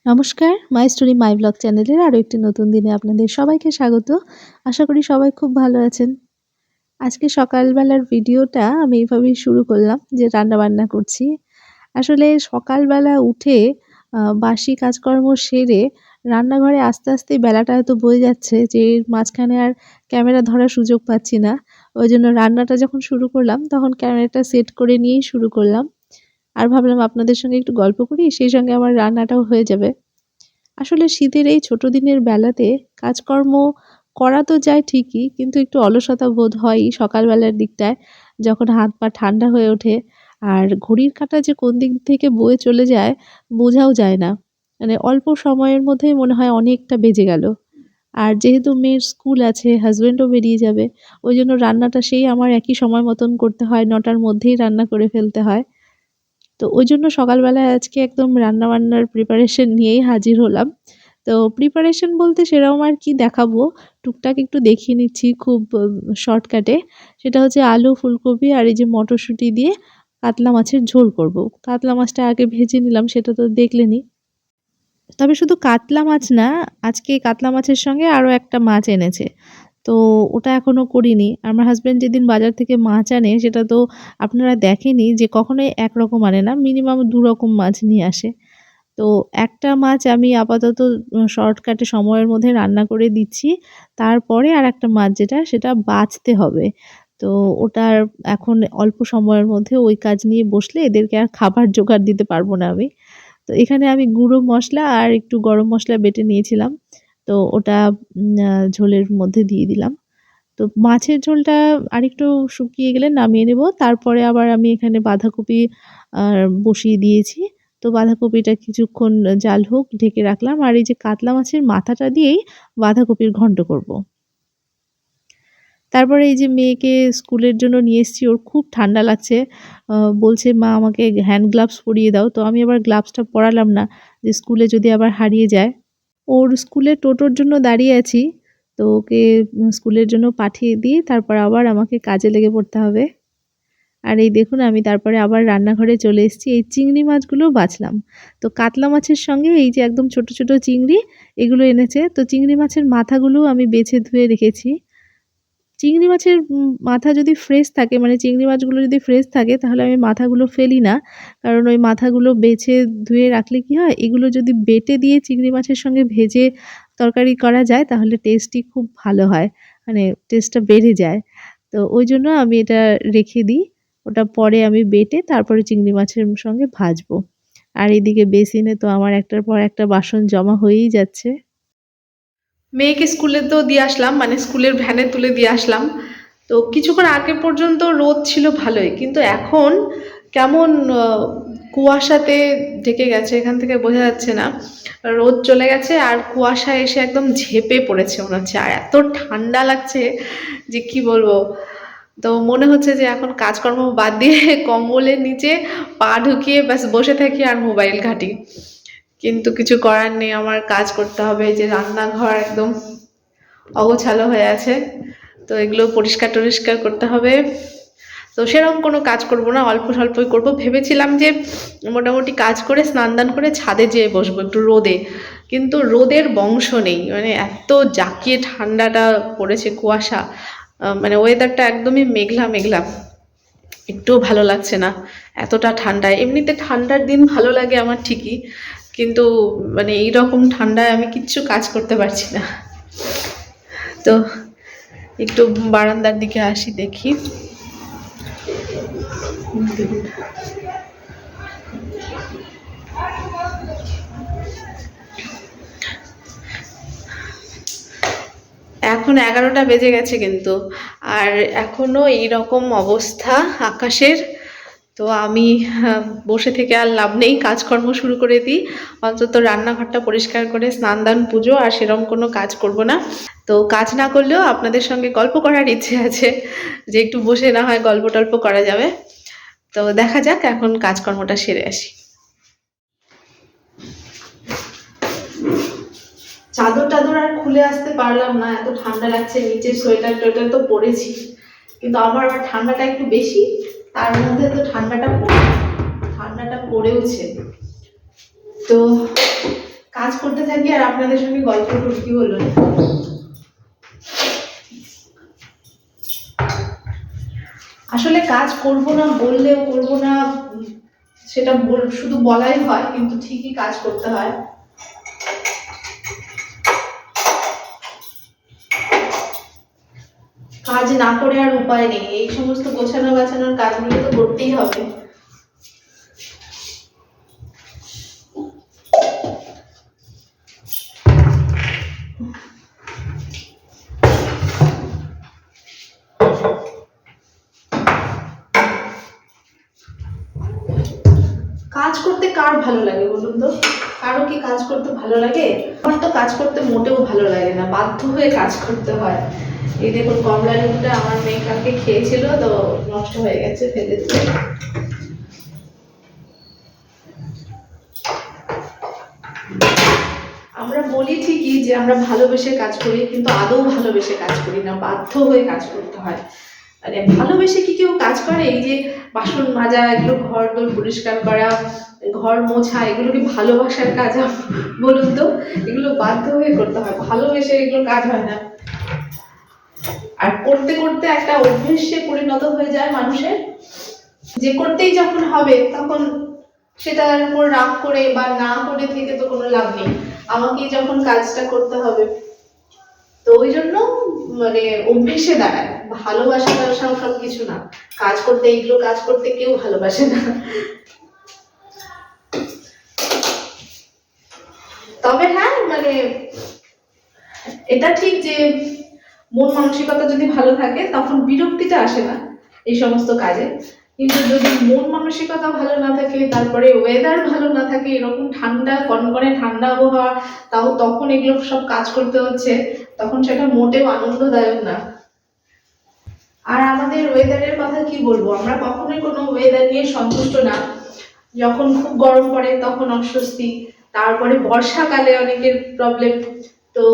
নমস্কার, my story my blog চ্যানেলের আরও একটি নতুন দিনে আপনাদের সবাইকে স্বাগত। আশা করি সবাই খুব ভালো আছেন। আজকে সকালবেলার ভিডিওটা আমি এইভাবেই শুরু করলাম যে রান্নাবান্না করছি। আসলে সকালবেলা উঠে বাসি কাজকর্ম সেরে রান্নাঘরে আসতে, আসতেই বেলাটা এত বয়ে যাচ্ছে যে এর মাঝখানে আর ক্যামেরা ধরার সুযোগ পাচ্ছি না। ওইজন্য রান্নাটা যখন শুরু করলাম তখন ক্যামেরাটা সেট করে নিয়েই শুরু করলাম। আর ভাবলাম আপনাদের সঙ্গে একটু গল্প করি, সেই সঙ্গে আমার রান্নাটাও হয়ে যাবে। আসলে শীতের এই ছোট দিনের বেলাতে কাজকর্ম করা তো যায় ঠিকই, কিন্তু একটু অলসতা বোধ হয়ই সকালবেলার দিকটায়, যখন হাত পা ঠান্ডা হয়ে ওঠে। আর ঘড়ির কাঁটা যে কোন দিক থেকে বয়ে চলে যায় বোঝাও যায় না। মানে অল্প সময়ের মধ্যেই মনে হয় অনেকটা বেজে গেল। আর যেহেতু মেয়ের স্কুল আছে, হাসব্যান্ডও বেরিয়ে যাবে, ওই জন্য রান্নাটা সেই আমার একই সময় মতন করতে হয়, ৯টার মধ্যেই রান্না করে ফেলতে হয়। তো ওইজন্য সকালবেলায় আজকে একদম রান্নাবান্নার প্রিপারেশন নিয়েই হাজির হলাম। তো প্রিপারেশন বলতে সেরকম আর কি দেখাবো, টুকটাক একটু দেখিয়ে নিচ্ছি খুব শর্টকাটে। সেটা হচ্ছে আলু, ফুলকপি আর এই যে মটরশুঁটি দিয়ে কাতলা মাছের ঝোল করব। কাতলা মাছটা আগে ভেজে নিলাম, সেটা তো দেখলেনই। তবে শুধু কাতলা মাছ না, আজকে কাতলা মাছের সঙ্গে আরও একটা মাছ এনেছে। তো ওটা এখনো করিনি। আমার হাসব্যান্ড যেদিন বাজার থেকে মাছ আনে সেটা তো আপনারা দেখেনই যে কখনোই একরকম আনে না। মিনিমাম ২ রকম মাছ নিয়ে আসে। তো একটা মাছ আমি আপাতত শর্টকাটে সময়ের মধ্যে রান্না করে দিচ্ছি। তারপরে আরেকটা মাছ যেটা সেটা বাছতে হবে। তো ওটার এখন অল্প সময়ের মধ্যে ওই কাজ নিয়ে বসলে এদেরকে আর খাবার জোগাড় দিতে পারব না আমি। তো এখানে আমি গুঁড়ো মসলা আর একটু গরম মসলা বেটে নিয়েছিলাম। তো ওটা ঝোলের মধ্যে দিয়ে দিলাম। তো মাছের ঝোলটা আরেকটু শুকিয়ে গেলে নামিয়ে নেব। তারপরে আবার আমি এখানে বাঁধাকপি আ বসিয়ে দিয়েছি। তো বাঁধাকপিটা কিছুক্ষণ জাল হোক ঢেকে রাখলাম। আর এই যে কাতলা মাছের মাথাটা দিয়েই বাঁধাকপির ঘন্ট করব। তারপরে এই যে মেয়েকে স্কুলের জন্য নিয়ে এসেছি, ওর খুব ঠান্ডা লাগছে। বলছে, "মা আমাকে হ্যান্ড গ্লাভস পরিয়ে দাও।" তো আমি আবার গ্লাভসটা পরালাম না, যে স্কুলে যদি আবার হারিয়ে যায়। ওর স্কুলে টোটোর জন্য দাঁড়িয়ে আছি। তো ওকে স্কুলের জন্য পাঠিয়ে দিয়ে তারপর আবার আমাকে কাজে লেগে পড়তে হবে। আর এই দেখুন আমি তারপরে আবার রান্নাঘরে চলে এসেছি। এই চিংড়ি মাছগুলো বাছলাম। তো কাতলা মাছের সঙ্গে এই যে একদম ছোট, ছোট চিংড়ি এগুলো এনেছে। তো চিংড়ি মাছের মাথাগুলোও আমি বেছে ধুয়ে রেখেছি। চিংড়ি মাছের মাথা যদি ফ্রেশ থাকে, মানে চিংড়ি মাছগুলো যদি ফ্রেশ থাকে তাহলে আমি মাথাগুলো ফেলি না। কারণ ওই মাথাগুলো বেছে ধুয়ে রাখলে কি হয়, এগুলো যদি বেটে দিয়ে চিংড়ি মাছের সঙ্গে ভেজে তরকারি করা যায় তাহলে টেস্টই খুব ভালো হয়। মানে টেস্টটা বেড়ে যায়। তো ওইজন্য আমি এটা রেখে দিই। ওটা পরে আমি বেটে তারপরে চিংড়ি মাছের সঙ্গে ভাজবো। আর এদিকে বেসিনে তো আমার একটার পর একটা বাসন জমা হয়েই যাচ্ছে। মেয়েকে স্কুলে তো দিয়ে আসলাম, মানে স্কুলের ভ্যানে তুলে দিয়ে আসলাম। তো কিছুক্ষণ আগে পর্যন্ত রোদ ছিল ভালোই, কিন্তু এখন কেমন কুয়াশাতে ঢেকে গেছে, এখান থেকে বোঝা যাচ্ছে না। রোদ চলে গেছে আর কুয়াশা এসে একদম ঝেঁপে পড়েছে মনে হচ্ছে, আর এত ঠান্ডা লাগছে যে কি বলবো। তো মনে হচ্ছে যে এখন কাজকর্ম বাদ দিয়ে কম্বলের নিচে পা ঢুকিয়ে ব্যাস বসে থাকি আর মোবাইল ঘাঁটি। কিন্তু কিছু করার নেই, আমার কাজ করতে হবে। এই যে রান্নাঘর একদম অগোছালো হয়ে আছে, তো এগুলো পরিষ্কার টরিষ্কার করতে হবে। তো সেরকম কোনো কাজ করব না, অল্প স্বল্পই করবো। ভেবেছিলাম যে মোটামুটি কাজ করে স্নান দান করে ছাদে যেয়ে বসবো একটু রোদে, কিন্তু রোদের বংশ নেই। মানে এত জাঁকিয়ে ঠান্ডাটা পড়েছে, কুয়াশা, মানে ওয়েদারটা একদমই মেঘলা মেঘলা, একটুও ভালো লাগছে না এতটা ঠান্ডায়। এমনিতে ঠান্ডার দিন ভালো লাগে আমার ঠিকই, কিন্তু মানে এইরকম ঠান্ডায় আমি কিচ্ছু কাজ করতে পারছি না। তো একটু বারান্দার দিকে আসি, দেখি। এখন 11টা বেজে গেছে কিন্তু, আর এখনো এইরকম অবস্থা আকাশের। তো আমি বসে থেকে আর লাভ নেই, কাজকর্ম শুরু করে দিই। অন্তত রান্নাঘরটা পরিষ্কার করে স্নান দান পুজো আর সেরকম কোনো কাজ করব না। তো কাজ না করলেও আপনাদের সঙ্গে গল্প করার ইচ্ছে আছে, যে একটু বসে না হয় গল্প টল্প করা যাবে। তো দেখা যাক, এখন কাজকর্মটা সেরে আসি। চাদর টাদর আর খুলে আসতে পারলাম না, এত ঠান্ডা লাগছে। নিচে সোয়েটার টোয়েটার তো পরেছি, কিন্তু আমার আবার ঠান্ডাটা একটু বেশি। তার মধ্যে তো ঠান্ডাটা পড়েওছে। তো কাজ করতে থাকি আর আপনাদের সঙ্গে গল্প করি, কি বলুন? আসলে কাজ করব না বললেও করব না, সেটা শুধু বলাই হয়, কিন্তু ঠিকই কাজ করতে হয়। কাজ না করে আর উপায় নেই, এই সমস্ত গোছানো গাছানোর কাজগুলো তো করতেই হবে। কাজ করতে কার ভালো লাগে বলুন তো? কারো কি কাজ করতে ভালো লাগে? আমার তো কাজ করতে মোটেও ভালো লাগে না, বাধ্য হয়ে কাজ করতে হয়। এই দেখুন কমলা লেবুটা আমার মেয়ে কালকে খেয়েছিল, তো নষ্ট হয়ে গেছে, ফেলে দিতে। আমরা বলি ঠিকই যে আমরা ভালোবেসে কাজ করি, কিন্তু আদৌ ভালোবেসে কাজ করি না, বাধ্য হয়ে কাজ করতে হয়। মানে ভালোবেসে কি কেউ কাজ করে? এই যে বাসন মাজা, এগুলো ঘর দোর পরিষ্কার করা, ঘর মোছা, এগুলো কি ভালোবাসার কাজ বলুন তো? এগুলো বাধ্য হয়ে করতে হয়, ভালোবেসে এগুলো কাজ হয় না। আর করতে করতে একটা অভ্যেসে পরিণত হয়ে যায় মানুষের, যে করতেই যখন হবে তখন সেটার উপর রাগ করে বা না করে থেকে তো কোনো লাভ নেই, আমাকেই যখন কাজটা করতে হবে। তো ওই জন্য মানে অভ্যেসে দাঁড়ায়, ভালোবাসা সব কিছু না। কাজ করতে, এইগুলো কাজ করতে কেউ ভালোবাসে না। তবে হ্যাঁ, মানে এটা ঠিক যে মন মানসিকতা যদি ভালো থাকে তখন বিরক্তিটা আসে না এই সমস্ত কাজে। কিন্তু যদি মন মানসিকতা ভালো না থাকে, তারপরে ওয়েদার ভালো না থাকে, এরকম ঠান্ডা কনকনে ঠান্ডা আবহাওয়া, তাও তখন এগুলো সব কাজ করতে হচ্ছে, তখন সেটা মোটেও আনন্দদায়ক না। আর আমাদের ওয়েদারের কথা কি বলবো, আমরা কখনোই কোনো ওয়েদার নিয়ে সন্তুষ্ট না। যখন খুব গরম পড়ে তখন অস্বস্তি, তারপরে বর্ষাকালে অনেকের প্রবলেম, তো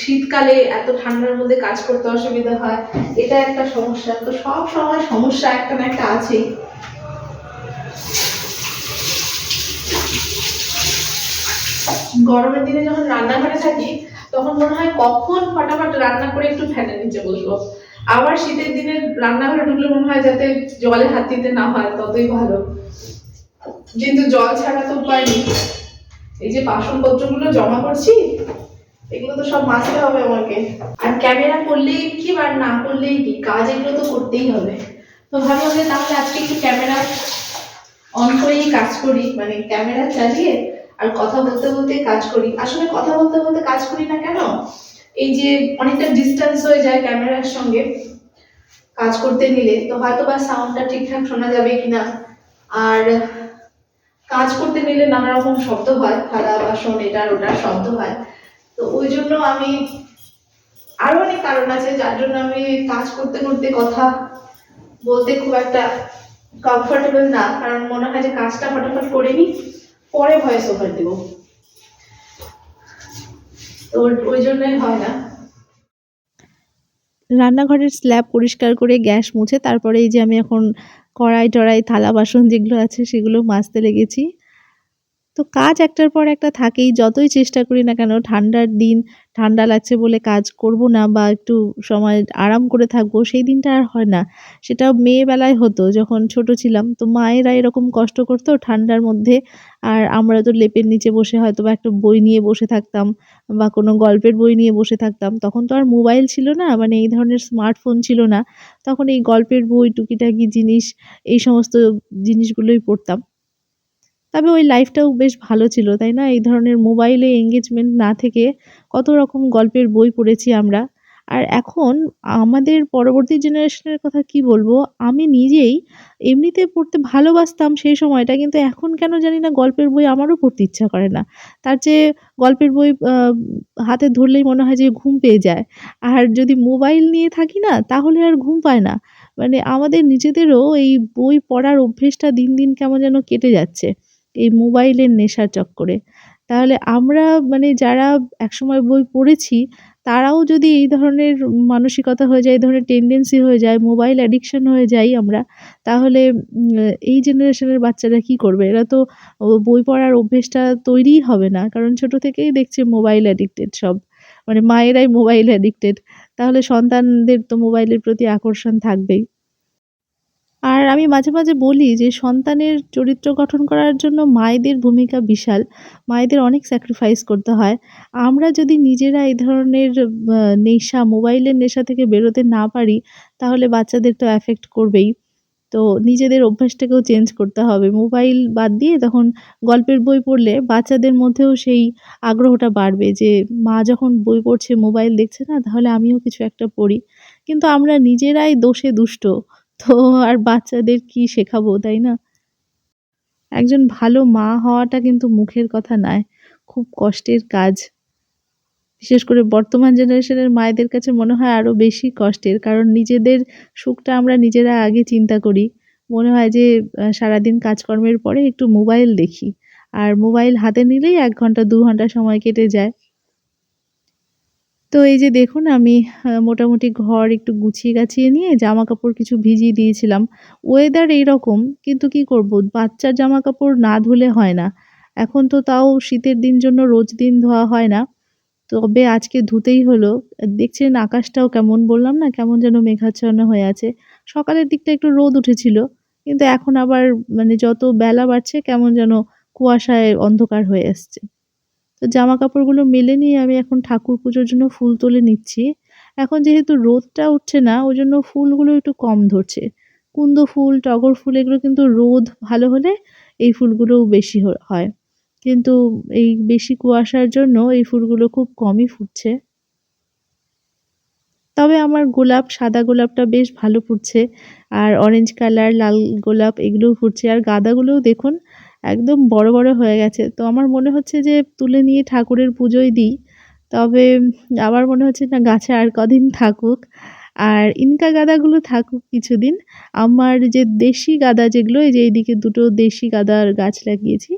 শীতকালে এত ঠান্ডার মধ্যে কাজ করতে অসুবিধা হয়, এটা একটা সমস্যা। তো সব সময় সমস্যা একটা না একটা আছেই। গরমের দিনে যখন রান্নাঘরে থাকি তখন মনে হয় কখন ফটাফট রান্না করে একটু ফ্যানের নিচে বসবো। আবার শীতের দিনে রান্নাঘরে ঢুকলে মনে হয় যাতে জলে হাত দিতে না হয় ততই ভালো, কিন্তু জল ছাড়া তো উপায় নেই। এই যে বাসনপত্রগুলো জমা করছি, এগুলো তো সব মাজতে হবে আমাকে। আর ক্যামেরা করলেই কি আর না করলেই কি, কাজ এগুলো তো করতেই হবে। তো ভাবলাম যে তাহলে আজকে একটু ক্যামেরা অন করেই কাজ করি, মানে ক্যামেরা চালিয়ে আর কথা বলতে বলতে কাজ করি। আসলে কথা বলতে বলতে কাজ করি না কেন, এই যে অনেকটা ডিস্টেন্স হয়ে যায় ক্যামেরার সঙ্গে কাজ করতে নিলে, তো হয়তো বা সাউন্ডটা ঠিকঠাক শোনা যাবে কিনা। আর কাজ করতে নিলে নানা রকম শব্দ হয়, থালা বাসন এটার ওটার শব্দ হয়। তো ওই জন্য আমি, আরো অনেক কারণ আছে যার জন্য আমি কাজ করতে করতে কথা বলতে খুব একটা কমফোর্টেবল না, কারণ মনে হয় যে কাজটা ফটাফট করে নি, পরে ভয়েস ওভার দেবো, তো ওই জন্যই হয় না। রান্নাঘরের স্ল্যাব পরিষ্কার করে গ্যাস মুছে তারপরে এই যে আমি এখন কড়াই টড়াই থালা বাসন যেগুলো আছে সেগুলো মাজতে লেগেছি। তো কাজ একটার পর একটা থাকেই, যতই চেষ্টা করি না কেন, ঠান্ডার দিন ঠান্ডা লাগছে বলে কাজ করব না বা একটু সময় আরাম করে থাকবো, সেই দিনটা আর হয় না। সেটা মেয়েবেলায় হতো যখন ছোট ছিলাম, তো মায়েরা এরকম কষ্ট করতো ঠান্ডার মধ্যে, আর আমরা তো লেপের নিচে বসে হয়তো বা একটা বই নিয়ে বসে থাকতাম বা কোনো গল্পের বই নিয়ে বসে থাকতাম। তখন তো আর মোবাইল ছিল না, মানে এই ধরনের স্মার্টফোন ছিল না। তখন এই গল্পের বই, টুকিটাকি জিনিস, এই সমস্ত জিনিসগুলোই পড়তাম। তবে ওই লাইফটাও বেশ ভালো ছিল, তাই না? এই ধরনের মোবাইলে এঙ্গেজমেন্ট না থেকে কত রকম গল্পের বই পড়েছি আমরা। আর এখন আমাদের পরবর্তী জেনারেশনের কথা কি বলবো, আমি নিজেই এমনিতে পড়তে ভালোবাসতাম সেই সময়টা, কিন্তু এখন কেন জানি না গল্পের বই আমারও পড়তে ইচ্ছা করে না। তার চেয়ে গল্পের বই হাতে ধরলেই মনে হয় যে ঘুম পেয়ে যায়। আর যদি মোবাইল নিয়ে থাকি না, তাহলে আর ঘুম পায় না। মানে আমাদের নিজেদেরও এই বই পড়ার অভ্যেসটা দিন, দিন কেমন যেন কেটে যাচ্ছে এই মোবাইলের নেশার চক্করে। তাহলে আমরা, মানে যারা একসময় বই পড়েছি, তারাও যদি এই ধরনের মানসিকতা হয়ে যায়, এই ধরনের টেনডেন্সি হয়ে যায়, মোবাইল অ্যাডিকশন হয়ে যাই আমরা, তাহলে এই জেনারেশনের বাচ্চারা কি করবে? এরা তো বই পড়ার অভ্যেসটা তৈরিই হবে না। কারণ ছোট থেকেই দেখছি মোবাইল অ্যাডিক্টেড সব। মানে মায়েরাই মোবাইল অ্যাডিক্টেড। তাহলে সন্তানদের তো মোবাইলের প্রতি আকর্ষণ থাকবেই। আর আমি মাঝে, মাঝে বলি যে সন্তানের চরিত্র গঠন করার জন্য মায়েদের ভূমিকা বিশাল। মায়েদের অনেক স্যাক্রিফাইস করতে হয়। আমরা যদি নিজেরা এই ধরনের মোবাইলের নেশা থেকে বেরোতে না পারি, তাহলে বাচ্চাদের তো অ্যাফেক্ট করবেই। তো নিজেদের অভ্যাসটাকেও চেঞ্জ করতে হবে। মোবাইল বাদ দিয়ে তখন গল্পের বই পড়লে বাচ্চাদের মধ্যেও সেই আগ্রহটা বাড়বে যে, মা যখন বই পড়ছে, মোবাইল দেখছে না, তাহলে আমিও কিছু একটা পড়ি। কিন্তু আমরা নিজেরাই দোষে দুষ্ট। তো আর বাচ্চাদের কি শেখাবো, তাই না? একজন ভালো মা হওয়াটা কিন্তু মুখের কথা নয়। খুব কষ্টের কাজ। বিশেষ করে বর্তমান জেনারেশনের মায়েদের কাছে মনে হয় আরো বেশি কষ্টের। কারণ নিজেদের সুখটা আমরা নিজেরা আগে চিন্তা করি। মনে হয় যে সারাদিন কাজকর্মের পরে একটু মোবাইল দেখি। আর মোবাইল হাতে নিলেই ১ ঘন্টা ২ ঘন্টা সময় কেটে যায়। তো এই যে দেখুন আমি মোটামুটি ঘর একটু গুছিয়ে গাছিয়ে নিয়ে জামাকাপড় কিছু ভিজিয়ে দিয়েছিলাম। ওয়েদার এইরকম কিন্তু কি করব? বাচ্চার জামাকাপড় না ধুলে হয় না। এখন তো তাও শীতের দিন জন্য রোজ দিন ধোয়া হয় না। তবে আজকে ধুতেই হলো। দেখছেন আকাশটাও কেমন বললাম না? কেমন যেন মেঘাচ্ছন্ন হয়ে আছে। সকালের দিকটা একটু রোদ উঠেছিল। কিন্তু এখন আবার মানে যত বেলা বাড়ছে কেমন যেন কুয়াশায় অন্ধকার হয়ে আসছে। তো জামাকাপড়গুলো মেলে নিয়ে আমি এখন ঠাকুর পুজোর জন্য ফুল তুলে নিচ্ছি। এখন যেহেতু রোদটা উঠছে না, ওইজন্য ফুলগুলো একটু কম ধরছে। কুন্দ ফুল, টগর ফুল এগুলো কিন্তু রোদ ভালো হলে এই ফুলগুলোও বেশি হয়। কিন্তু এই বেশি কুয়াশার জন্য এই ফুলগুলো খুব কমই ফুটছে। তবে আমার গোলাপ, সাদা গোলাপটা বেশ ভালো ফুটছে। আর অরেঞ্জ কালার, লাল গোলাপ এগুলোও ফুটছে। আর গাঁদাগুলোও দেখুন একদম বড়, বড় হয়ে গেছে। তো আমার মনে হচ্ছে যে তুলে নিয়ে ঠাকুরের পুজোয় দিই। তবে আবার মনে হচ্ছে না গাছে আর কদিন থাকুক। আর ইনকা গাঁদাগুলো থাকুক কিছুদিন। আমার যে দেশি গাঁদা যেগুলো এই যে এইদিকে ২ টো দেশি গাঁদার গাছ লাগিয়েছি।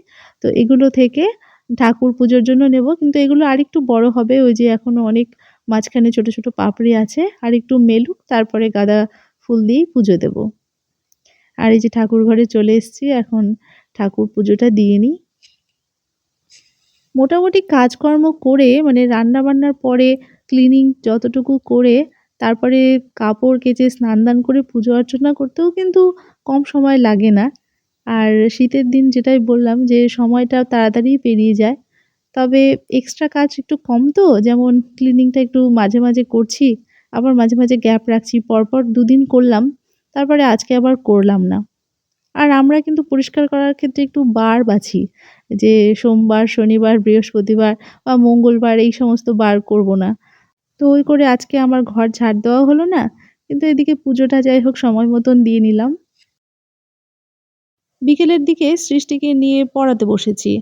তো এগুলো থেকে ঠাকুর পুজোর জন্য নেব। কিন্তু এগুলো আরেকটু বড় হবে। ওই যে এখনো অনেক মাঝখানে ছোট, ছোট পাপড়ি আছে। আরেকটু মেলুক তারপরে গাঁদা ফুল দিয়েই পুজো দেব। আর এই যে ঠাকুর ঘরে চলে এসেছি এখন ঠাকুর পুজোটা দিয়ে নিই। মোটামুটি কাজকর্ম করে মানে রান্না-বান্নার পরে ক্লিনিং যতটুকু করে তারপরে কাপড় কেচে স্নান-দান করে পুজো অর্চনা করতেও কিন্তু কম সময় লাগে না। আর শীতের দিন যেটাই বললাম যে সময়টা তাড়াতাড়ি পেরিয়ে যায়। তবে এক্সট্রা কাজ একটু কম তো, যেমন ক্লিনিংটা একটু মাঝে, মাঝে করছি, আবার মাঝে, মাঝে গ্যাপ রাখছি। পরপর ২ দিন করলাম, তারপরে আজকে আবার করলাম না। আর আমরা কিন্তু পরিষ্কার করার ক্ষেত্রে একটু বার বাছি যে সোমবার, শনিবার, বৃহস্পতিবার বা মঙ্গলবার এই সমস্ত বার করব না। তো ওই করে আজকে আমার ঘর ঝাড় দেওয়া হলো না, কিন্তু এদিকে পুজোটা যাই হোক সময় মতন দিয়ে নিলাম। বিকেলের দিকে সৃষ্টিকে নিয়ে পড়াতে বসেছি।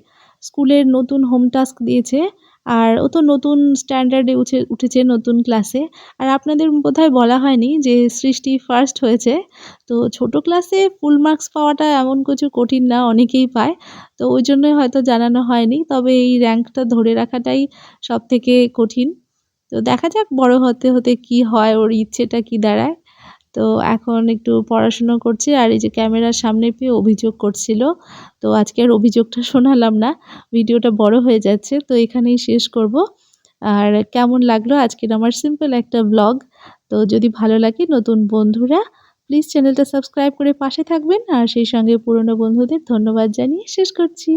স্কুলের নতুন হোম টাস্ক দিয়েছে। আর ও তো নতুন স্ট্যান্ডার্ডে উঠেছে নতুন ক্লাসে। আর আপনাদের বোধহয় বলা হয়নি যে সৃষ্টি ফার্স্ট হয়েছে। তো ছোট ক্লাসে ফুল মার্কস পাওয়াটা এমন কিছু কঠিন না, অনেকেই পায়। তো ওইজন্যই হয়তো জানানো হয়নি। তবে এই র‍্যাংকটা ধরে রাখাটাই সবথেকে কঠিন। তো দেখা যাক বড় হতে, হতে কি হয়, ওর ইচ্ছেটা কি দাঁড়ায়। তো এখন একটু পড়াশুনো করছি আর এই যে ক্যামেরার সামনে পেয়ে অভিযোগ করছিল। তো আজকে আর অভিযোগটা শোনালাম না। ভিডিওটা বড় হয়ে যাচ্ছে। তো এখানেই শেষ করব। আর কেমন লাগলো আজকের আমার সিম্পল একটা ব্লগ। তো যদি ভালো লাগে নতুন বন্ধুরা প্লিজ চ্যানেলটা সাবস্ক্রাইব করে পাশে থাকবেন। আর সেই সঙ্গে পুরনো বন্ধুদের ধন্যবাদ জানিয়ে শেষ করছি।